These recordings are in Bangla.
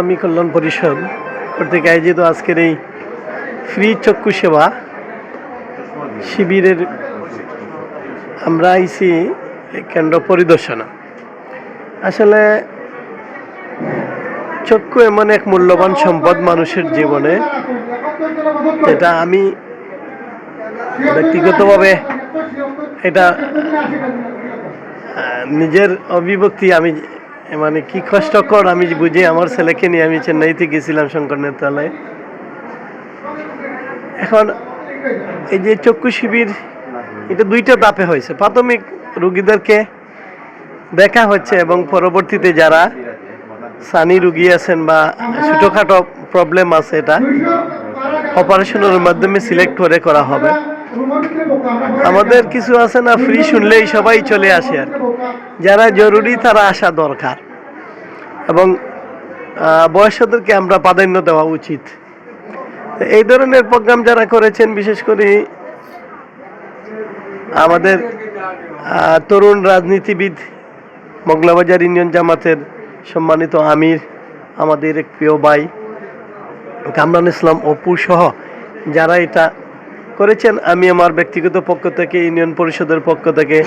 আমি কল্যাণ পরিষদ কর্তৃক আয়োজিত আজকের এই ফ্রি চক্ষু সেবা শিবিরের আমরা আইসি কেন্দ্র পরিদর্শনা। আসলে চক্ষু এমন এক মূল্যবান সম্পদ মানুষের জীবনে, যেটা আমি ব্যক্তিগতভাবে এটা নিজের অভিব্যক্তি, আমি মানে কি কষ্টকর আমি বুঝি। আমার ছেলেকে নিয়ে আমি চেন্নাইতে গেছিলাম শঙ্কর নেত্রালয়ে। এখন এই যে চক্ষু শিবির, এটা দুইটা ধাপে হয়েছে। প্রাথমিক রুগীদেরকে দেখা হচ্ছে এবং পরবর্তীতে যারা সানি রুগী আছেন বা ছোটোখাটো প্রবলেম আছে, এটা অপারেশনের মাধ্যমে সিলেক্ট করে করা হবে। আমাদের কিছু আছে না, ফ্রি শুনলেই সবাই চলে আসে আর কি। যারা জরুরি তারা আসা দরকার এবং বয়স্কদেরকে আমরা প্রাধান্য দেওয়া উচিত। এই ধরনের প্রোগ্রাম যারা করেছেন, বিশেষ করে আমাদের তরুণ রাজনীতিবিদ, মগলাবাজার ইউনিয়ন জামাতের সম্মানিত আমির, আমাদের এক প্রিয় ভাই কামরান ইসলাম অপু সহ যারা এটা করেছেন, আমি আমার ব্যক্তিগত পক্ষ থেকে, ইউনিয়ন পরিষদের পক্ষ থেকে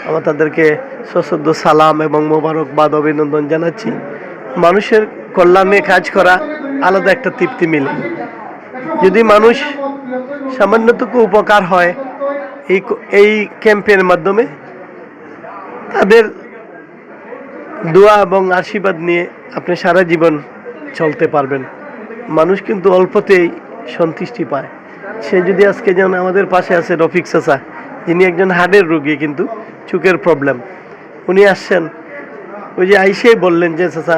আমার তাদেরকে সশ্রদ্ধ সালাম এবং মোবারকবাদ, অভিনন্দন জানাচ্ছি। মানুষের কল্যাণে কাজ করা আলাদা একটা তৃপ্তি মিলে। যদি মানুষ সামান্যটুকু উপকার হয় এই ক্যাম্পের মাধ্যমে, তাদের দোয়া এবং আশীর্বাদ নিয়ে আপনি সারা জীবন চলতে পারবেন। মানুষ কিন্তু অল্পতেই সন্তুষ্টি পায়। সে যদি আজকে, যেমন আমাদের পাশে আছে রফিক চাচা, যিনি একজন হার্টের রোগী, কিন্তু চোখের প্রবলেম। উনি আসছেন, ওই যে আইসেই বললেন যে চাচা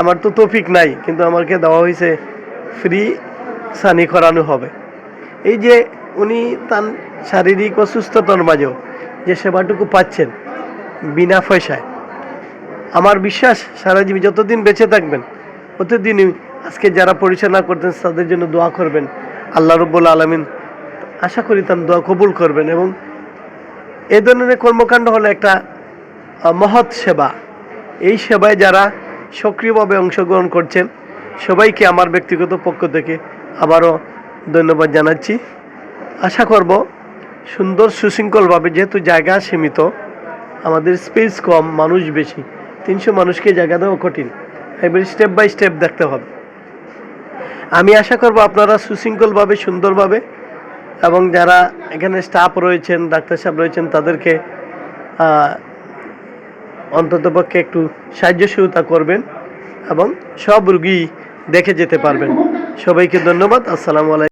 আমার তো তৌফিক নাই, কিন্তু আমাকে দেওয়া হয়েছে ফ্রি সানি করানো হবে। এই যে উনি তার শারীরিক অসুস্থতার মাঝেও যে সেবাটুকু পাচ্ছেন বিনা পয়সায়, আমার বিশ্বাস সারা জীবন যতদিন বেঁচে থাকবেন ততদিনই আজকে যারা পরিচালনা করতেন তাদের জন্য দোয়া করবেন। আল্লাহ রব্বুল আলামিন আশা করি তার দোয়া কবুল করবেন। এবং এ ধরনের কর্মকাণ্ড হলো একটা মহৎ সেবা। এই সেবায় যারা সক্রিয়ভাবে অংশগ্রহণ করছেন সবাইকে আমার ব্যক্তিগত পক্ষ থেকে আবারও ধন্যবাদ জানাচ্ছি। আশা করব সুন্দর সুশৃঙ্খলভাবে, যেহেতু জায়গা সীমিত, আমাদের স্পেস কম, মানুষ বেশি, 300 মানুষকে জায়গা দেওয়া কঠিন, এবার স্টেপ বাই স্টেপ দেখতে হবে। আমি আশা করব আপনারা সুশৃঙ্খলভাবে, সুন্দরভাবে, এবং যারা এখানে স্টাফ রয়েছেন, ডাক্তার সাহেব রয়েছেন, তাদেরকে অন্ততপক্ষে একটু সাহায্য সহযোগিতা করবেন এবং সব রুগী দেখে যেতে পারবেন। সবাইকে ধন্যবাদ। আসসালামু আলাইকুম।